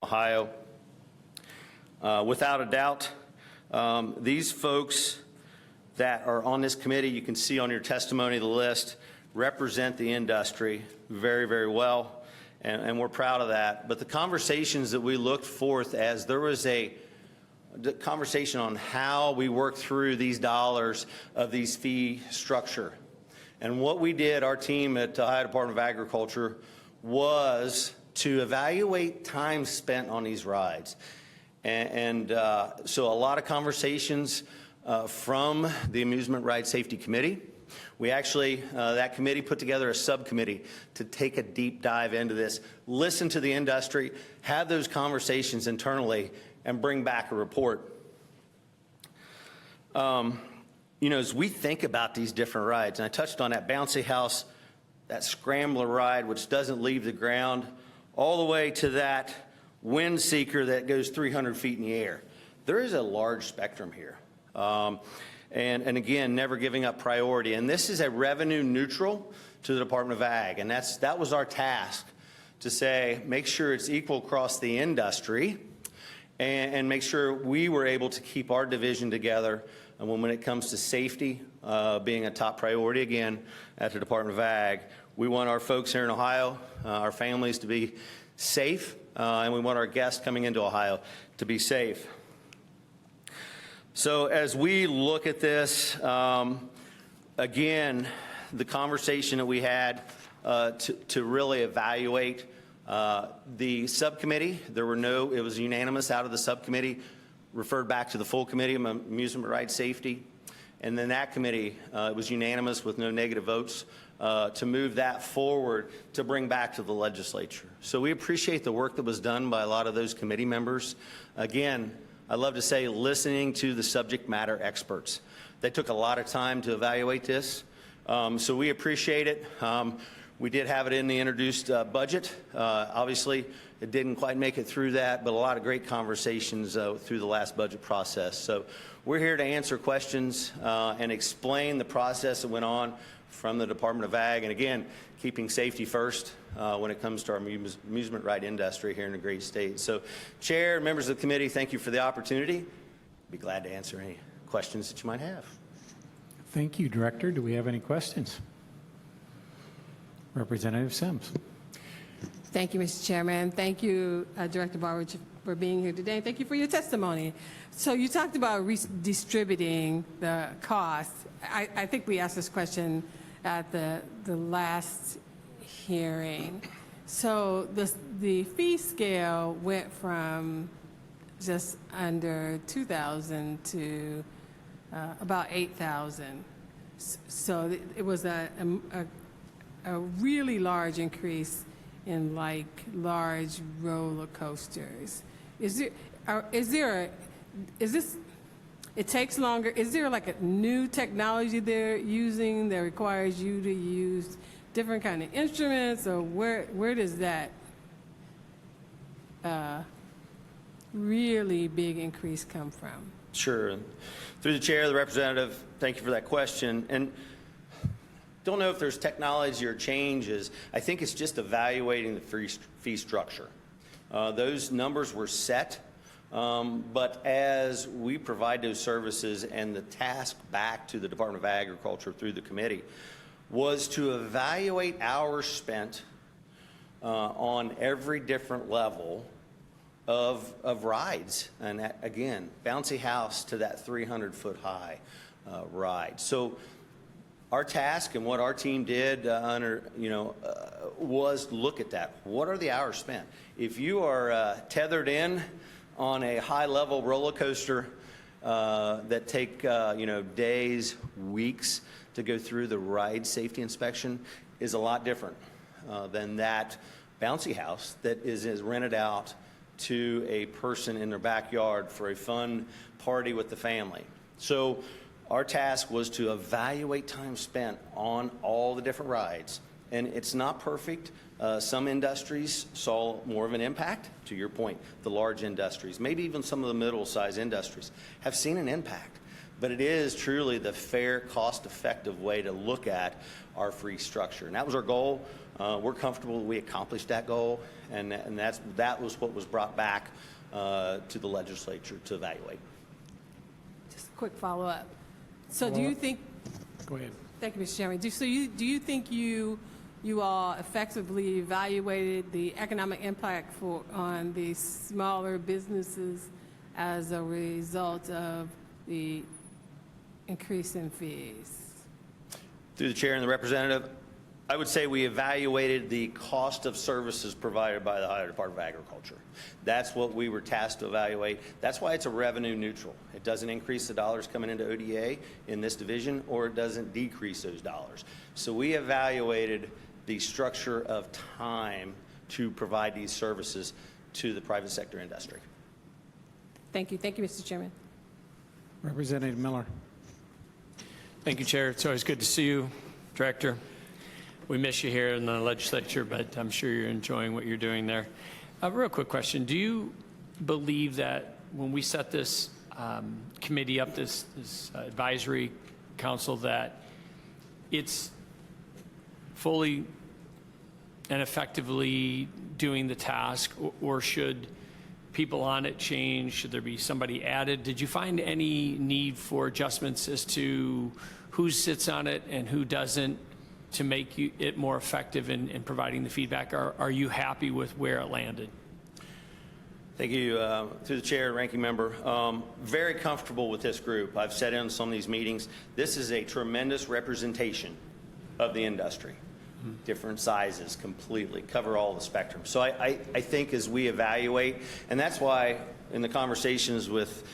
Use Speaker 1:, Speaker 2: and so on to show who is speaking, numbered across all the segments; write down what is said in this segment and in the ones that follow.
Speaker 1: Ohio. Without a doubt, these folks that are on this committee, you can see on your testimony the list, represent the industry very, very well, and we're proud of that. But the conversations that we looked forth as there was a conversation on how we work through these dollars of these fee structure. And what we did, our team at the Ohio Department of Agriculture, was to evaluate time spent on these rides. So a lot of conversations from the Amusement Ride Safety Committee. We actually, that committee put together a subcommittee to take a deep dive into this, listen to the industry, have those conversations internally, and bring back a report. You know, as we think about these different rides, and I touched on that bouncy house, that scrambler ride, which doesn't leave the ground, all the way to that wind seeker that goes 300 feet in the air. There is a large spectrum here. And again, never giving up priority. And this is a revenue neutral to the Department of Ag. And that was our task, to say, make sure it's equal across the industry and make sure we were able to keep our division together. And when it comes to safety being a top priority, again, at the Department of Ag, we want our folks here in Ohio, our families, to be safe, and we want our guests coming into Ohio to be safe. So as we look at this, again, the conversation that we had to really evaluate the subcommittee, it was unanimous out of the subcommittee, referred back to the full committee of Amusement Ride Safety. And then that committee, it was unanimous with no negative votes to move that forward to bring back to the legislature. So we appreciate the work that was done by a lot of those committee members. Again, I love to say listening to the subject matter experts. They took a lot of time to evaluate this. So we appreciate it. We did have it in the introduced budget. Obviously, it didn't quite make it through that, but a lot of great conversations through the last budget process. So we're here to answer questions and explain the process that went on from the Department of Ag. And again, keeping safety first when it comes to our amusement ride industry here in the great state. So Chair, members of the committee, thank you for the opportunity. Be glad to answer any questions that you might have.
Speaker 2: Thank you, Director. Do we have any questions? Representative Sims.
Speaker 3: Thank you, Mr. Chairman. Thank you, Director Baldridge, for being here today. Thank you for your testimony. So you talked about redistributing the costs. I think we asked this question at the last hearing. So the fee scale went from just under 2,000 to about 8,000. So it was a really large increase in like large roller coasters. It takes longer. Is there like a new technology they're using that requires you to use different kind of instruments, or where does that really big increase come from?
Speaker 1: Sure. Through the chair, the representative, thank you for that question. And don't know if there's technology or changes. I think it's just evaluating the fee structure. Those numbers were set, but as we provide those services, and the task back to the Department of Agriculture through the committee was to evaluate hours spent on every different level of rides. And that, again, bouncy house to that 300-foot high ride. So our task and what our team did was look at that. What are the hours spent? If you are tethered in on a high-level roller coaster that take days, weeks to go through the ride safety inspection, is a lot different than that bouncy house that is rented out to a person in their backyard for a fun party with the family. So our task was to evaluate time spent on all the different rides. And it's not perfect. Some industries saw more of an impact. To your point, the large industries, maybe even some of the middle-sized industries have seen an impact. but it is truly the fair, cost-effective way to look at our fee structure. And that was our goal. We're comfortable we accomplished that goal, and that was what was brought back to the legislature to evaluate.
Speaker 3: Just a quick follow-up. So do you think,
Speaker 2: Go ahead.
Speaker 3: thank you, Mr. Chairman, do you think you all effectively evaluated the economic impact on the smaller businesses as a result of the increase in fees?
Speaker 1: Through the chair and the representative, I would say we evaluated the cost of services provided by the Ohio Department of Agriculture. That's what we were tasked to evaluate. That's why it's a revenue neutral. It doesn't increase the dollars coming into ODA in this division, or it doesn't decrease those dollars. So we evaluated the structure of time to provide these services to the private sector industry.
Speaker 3: Thank you. Thank you, Mr. Chairman.
Speaker 2: Representative Miller.
Speaker 4: Thank you, Chair. It's always good to see you, Director. We miss you here in the legislature, but I'm sure you're enjoying what you're doing there. A real quick question. Do you believe that when we set this committee up, this advisory council, that it's fully and effectively doing the task, or should people on it change? Should there be somebody added? Did you find any need for adjustments as to who sits on it and who doesn't, to make it more effective in providing the feedback? Are you happy with where it landed?
Speaker 1: Thank you. Through the chair and ranking member, very comfortable with this group. I've sat in some of these meetings. This is a tremendous representation of the industry. Different sizes, completely cover all the spectrum. So I think as we evaluate, and that's why in the conversations with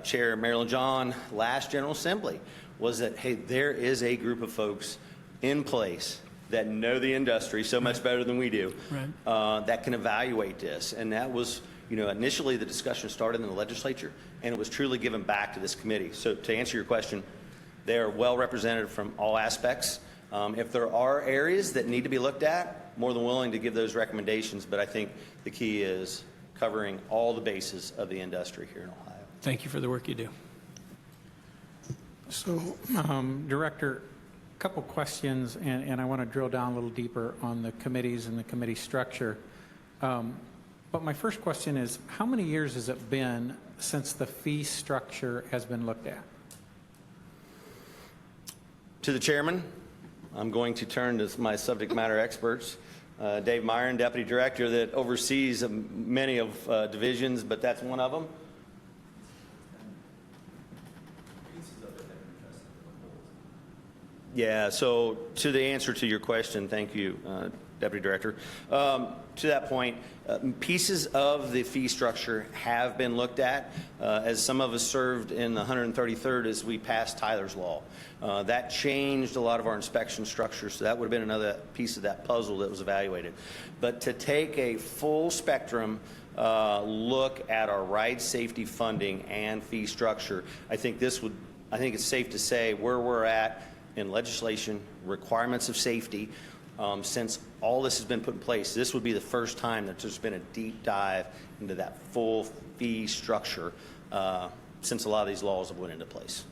Speaker 1: Chair Marilyn John last General Assembly, was that, hey, there is a group of folks in place that know the industry so much better than we do, right, that can evaluate this. And that was, initially the discussion started in the legislature, and it was truly given back to this committee. So to answer your question, they are well represented from all aspects. If there are areas that need to be looked at, more than willing to give those recommendations, but I think the key is covering all the bases of the industry here in Ohio.
Speaker 4: Thank you for the work you do.
Speaker 2: So, Director, a couple questions, and I want to drill down a little deeper on the committees and the committee structure. But my first question is, how many years has it been since the fee structure has been looked at?
Speaker 1: To the chairman, I'm going to turn to my subject matter experts. Dave Myron, Deputy Director, that oversees many of divisions, but that's one of them. Yeah, so to the answer to your question, thank you, Deputy Director. To that point, pieces of the fee structure have been looked at, as some of us served in the 133rd as we passed Tyler's Law. That changed a lot of our inspection structure, so that would have been another piece of that puzzle that was evaluated. But to take a full spectrum look at our ride safety funding and fee structure, I think it's safe to say where we're at in legislation, requirements of safety, since all this has been put in place, this would be the first time that there's been a deep dive into that full fee structure since a lot of these laws have went into place.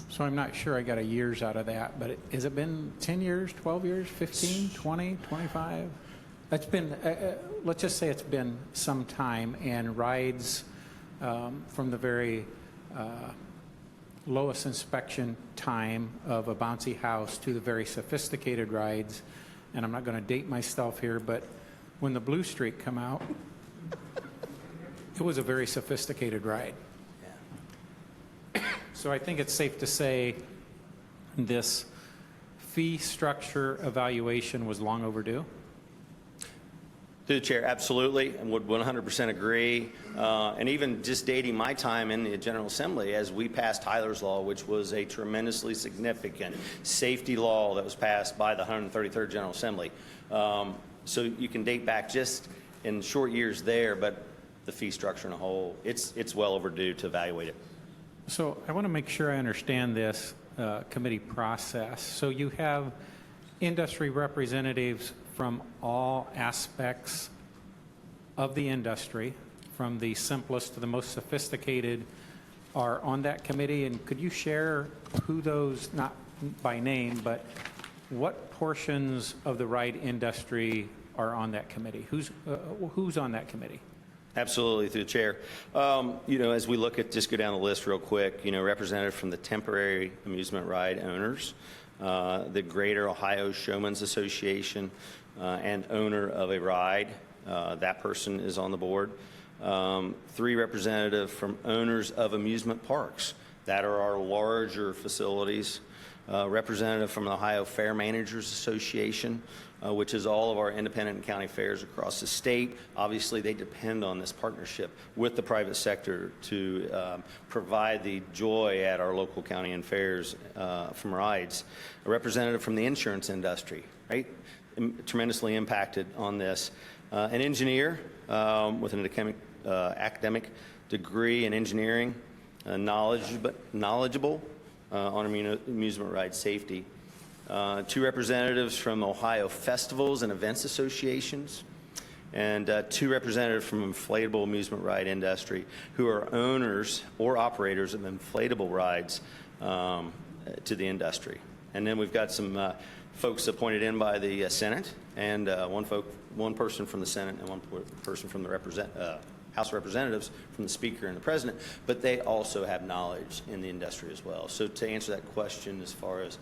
Speaker 2: So I'm not sure I got a years out of that, but has it been 10 years, 12 years, 15, 20, 25? That's been, let's just say it's been some time, and rides from the very lowest inspection time of a bouncy house to the very sophisticated rides. And I'm not going to date myself here, but when the Blue Streak come out, it was a very sophisticated ride. So I think it's safe to say this fee structure evaluation was long overdue.
Speaker 1: Through the chair, absolutely, and would 100% agree. And even just dating my time in the General Assembly as we passed Tyler's Law, which was a tremendously significant safety law that was passed by the 133rd General Assembly. So you can date back just in short years there, but the fee structure in a whole, it's well overdue to evaluate it.
Speaker 2: So I want to make sure I understand this committee process. So you have industry representatives from all aspects of the industry, from the simplest to the most sophisticated, are on that committee, and could you share who those, not by name, but what portions of the ride industry are on that committee? Who's on that committee?
Speaker 1: Absolutely, through the chair. As we look at, just go down the list real quick, representative from the temporary amusement ride owners, the Greater Ohio Showmen's Association, and owner of a ride. That person is on the board. 3 representatives from owners of amusement parks. That are our larger facilities. Representative from the Ohio Fair Managers Association, which is all of our independent and county fairs across the state. Obviously, they depend on this partnership with the private sector to provide the joy at our local county and fairs from rides. A representative from the insurance industry, right? Tremendously impacted on this. An engineer with an academic degree in engineering, knowledgeable on amusement ride safety. 2 representatives from Ohio Festivals and Events Associations, and 2 representatives from inflatable amusement ride industry who are owners or operators of inflatable rides to the industry. And then we've got some folks appointed in by the Senate, and one person from the Senate and one person from the House of Representatives, from the Speaker and the President, but they also have knowledge in the industry as well. So to answer that question, as far as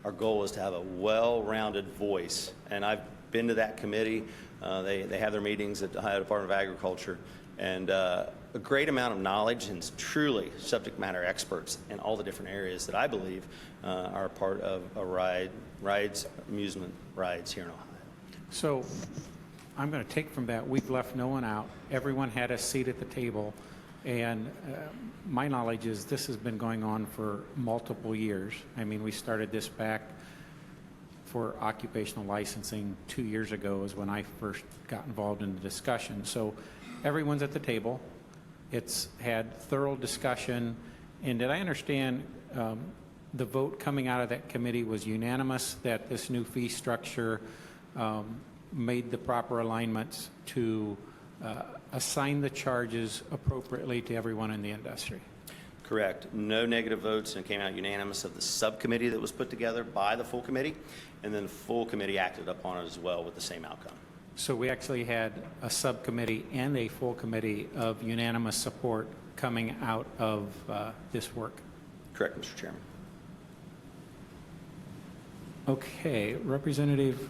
Speaker 1: our goal is to have a well-rounded voice, and I've been to that committee. They have their meetings at the Ohio Department of Agriculture, and a great amount of knowledge and truly subject matter experts in all the different areas that I believe are part of amusement rides here in Ohio.
Speaker 2: So I'm going to take from that, we've left no one out. Everyone had a seat at the table. And my knowledge is this has been going on for multiple years. I mean, we started this back for occupational licensing 2 years ago is when I first got involved in the discussion. So everyone's at the table. It's had thorough discussion. And did I understand the vote coming out of that committee was unanimous that this new fee structure made the proper alignments to assign the charges appropriately to everyone in the industry?
Speaker 1: Correct. No negative votes, and it came out unanimous of the subcommittee that was put together by the full committee, and then the full committee acted upon it as well with the same outcome.
Speaker 2: So we actually had a subcommittee and a full committee of unanimous support coming out of this work.
Speaker 1: Correct, Mr. Chairman.
Speaker 2: Okay, Representative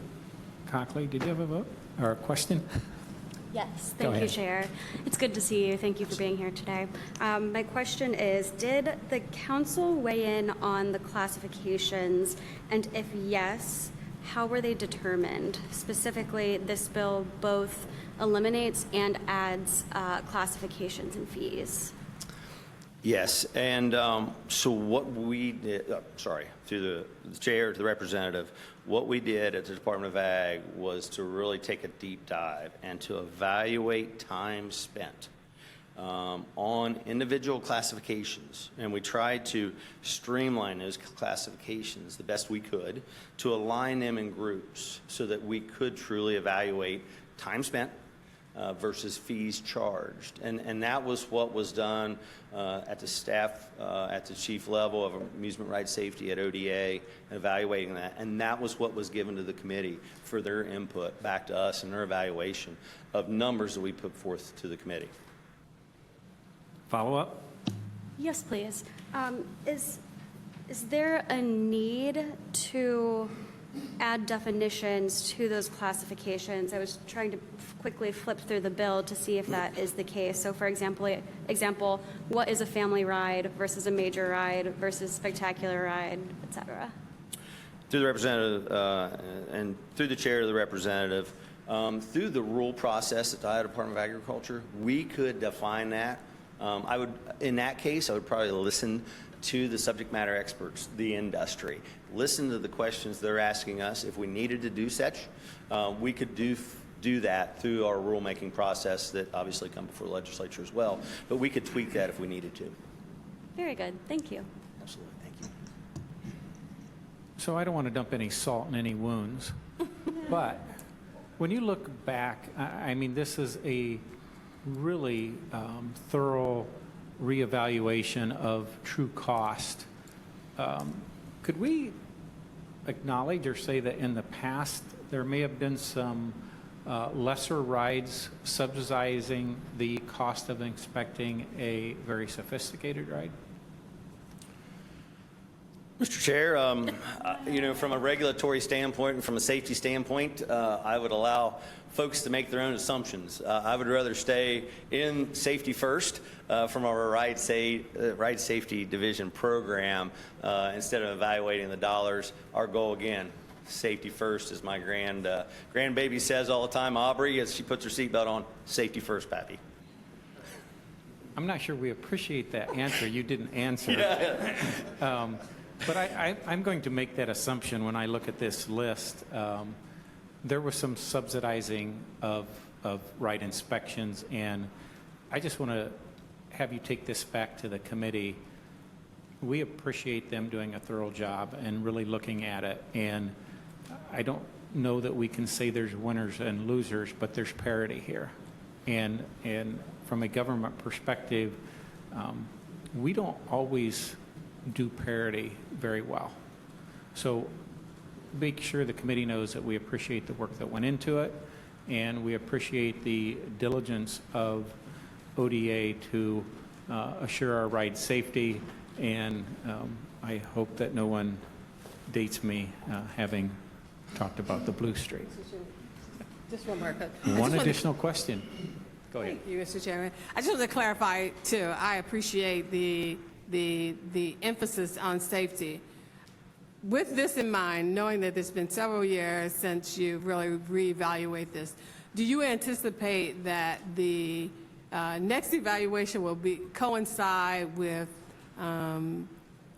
Speaker 2: Cockley, did you have a vote or a question?
Speaker 5: Yes,
Speaker 2: Go
Speaker 5: thank you,
Speaker 2: ahead.
Speaker 5: Chair. It's good to see you. Thank you for being here today. My question is, did the council weigh in on the classifications? And if yes, how were they determined? Specifically, this bill both eliminates and adds classifications and fees.
Speaker 1: Yes, and so what we did, through the chair to the representative, what we did at the Department of Ag was to really take a deep dive and to evaluate time spent on individual classifications. And we tried to streamline those classifications the best we could to align them in groups so that we could truly evaluate time spent versus fees charged. And that was what was done at the staff, at the chief level of amusement ride safety at ODA, evaluating that. And that was what was given to the committee for their input back to us and their evaluation of numbers that we put forth to the committee.
Speaker 2: Follow up?
Speaker 5: Yes, please. Is there a need to add definitions to those classifications? I was trying to quickly flip through the bill to see if that is the case. So for example, what is a family ride versus a major ride versus spectacular ride, et cetera?
Speaker 1: Through the representative and through the chair to the representative, through the rule process at the Ohio Department of Agriculture, we could define that. In that case, I would probably listen to the subject matter experts, the industry, listen to the questions they're asking us. If we needed to do such, we could do that through our rulemaking process that obviously come before the legislature as well. But we could tweak that if we needed to.
Speaker 5: Very good. Thank you.
Speaker 1: Absolutely. Thank you.
Speaker 2: So I don't want to dump any salt in any wounds, but when you look back, I mean, this is a really thorough reevaluation of true cost. Could we acknowledge or say that in the past there may have been some lesser rides subsidizing the cost of inspecting a very sophisticated ride?
Speaker 1: Mr. Chair, from a regulatory standpoint and from a safety standpoint, I would allow folks to make their own assumptions. I would rather stay in safety first from our ride safety division program instead of evaluating the dollars. Our goal, again, safety first, as my grandbaby says all the time, Aubrey, as she puts her seatbelt on, safety first, Pappy.
Speaker 2: I'm not sure we appreciate that answer. You didn't answer. But I'm going to make that assumption when I look at this list. There was some subsidizing of ride inspections, and I just want to have you take this back to the committee. We appreciate them doing a thorough job and really looking at it, and I don't know that we can say there's winners and losers, but there's parity here. And from a government perspective, we don't always do parity very well. So make sure the committee knows that we appreciate the work that went into it, and we appreciate the diligence of ODA to assure our ride safety, and I hope that no one dates me having talked about the Blue Streak.
Speaker 3: Just one more.
Speaker 2: One additional question. Go ahead.
Speaker 3: Thank you, Mr. Chairman. I just want to clarify, too, I appreciate the emphasis on safety. With this in mind, knowing that it's been several years since you really reevaluate this, do you anticipate that the next evaluation will coincide with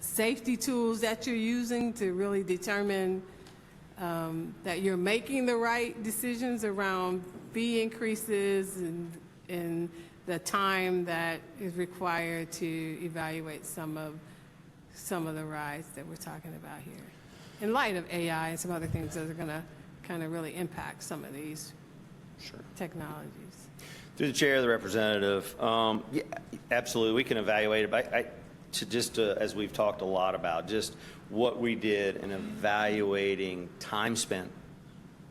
Speaker 3: safety tools that you're using to really determine that you're making the right decisions around fee increases and the time that is required to evaluate some of the rides that we're talking about here, in light of AI and some other things that are going to kind of really impact some of these technologies?
Speaker 1: Through the chair, the representative, yeah, absolutely, we can evaluate it. But as we've talked a lot about, just what we did in evaluating time spent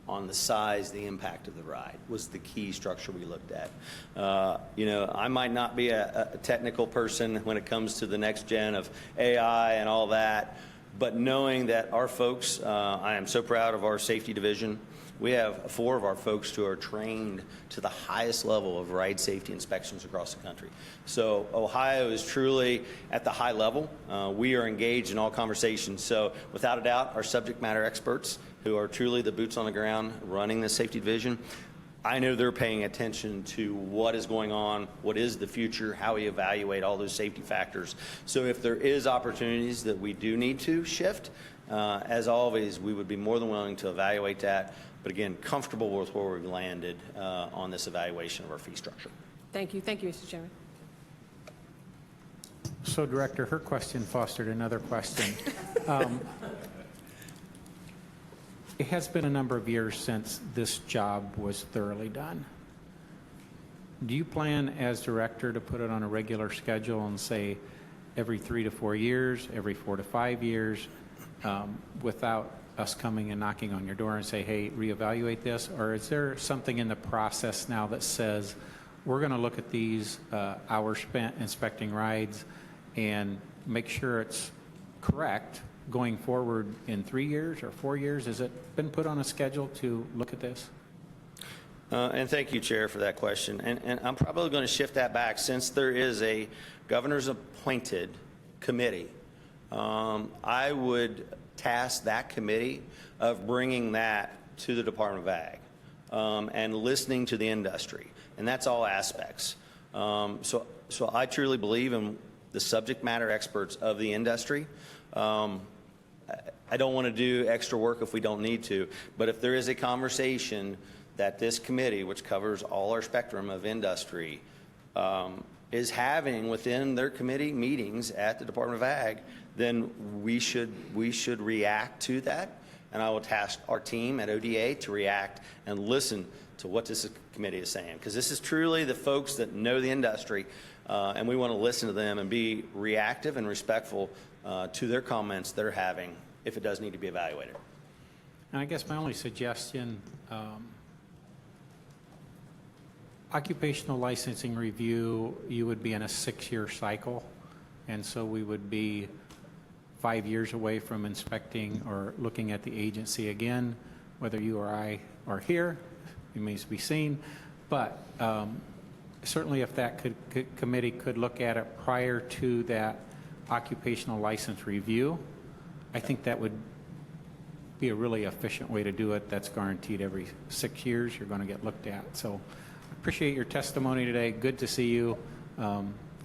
Speaker 1: on the size, the impact of the ride was the key structure we looked at. I might not be a technical person when it comes to the next gen of AI and all that, but knowing that our folks, I am so proud of our safety division. We have 4 of our folks who are trained to the highest level of ride safety inspections across the country. So Ohio is truly at the high level. We are engaged in all conversations. So without a doubt, our subject matter experts, who are truly the boots on the ground running the safety division, I know they're paying attention to what is going on, what is the future, how we evaluate all those safety factors. So if there is opportunities that we do need to shift, as always, we would be more than willing to evaluate that. But again, comfortable with where we've landed on this evaluation of our fee structure.
Speaker 3: Thank you. Thank you, Mr. Chairman.
Speaker 2: So, Director, her question fostered another question. It has been a number of years since this job was thoroughly done. Do you plan as director to put it on a regular schedule and say every 3 to 4 years, every 4 to 5 years, without us coming and knocking on your door and say, hey, reevaluate this? Or is there something in the process now that says we're going to look at these hours spent inspecting rides and make sure it's correct going forward in 3 years or 4 years? Has it been put on a schedule to look at this?
Speaker 1: And thank you, Chair, for that question. And I'm probably going to shift that back. Since there is a governor's appointed committee, I would task that committee of bringing that to the Department of Ag and listening to the industry. And that's all aspects. So I truly believe in the subject matter experts of the industry. I don't want to do extra work if we don't need to, but if there is a conversation that this committee, which covers all our spectrum of industry, is having within their committee meetings at the Department of Ag, then we should react to that. And I will task our team at ODA to react and listen. to what this committee is saying, because this is truly the folks that know the industry, and we want to listen to them and be reactive and respectful to their comments they're having if it does need to be evaluated.
Speaker 2: And I guess my only suggestion, occupational licensing review, you would be in a 6-year cycle, and so we would be 5 years away from inspecting or looking at the agency again. Whether you or I are here remains to be seen, but certainly if that committee could look at it prior to that occupational license review, I think that would be a really efficient way to do it. That's guaranteed every 6 years you're going to get looked at. So appreciate your testimony today. Good to see you.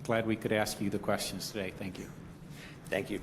Speaker 2: Glad we could ask you the questions today. Thank you.
Speaker 1: Thank you.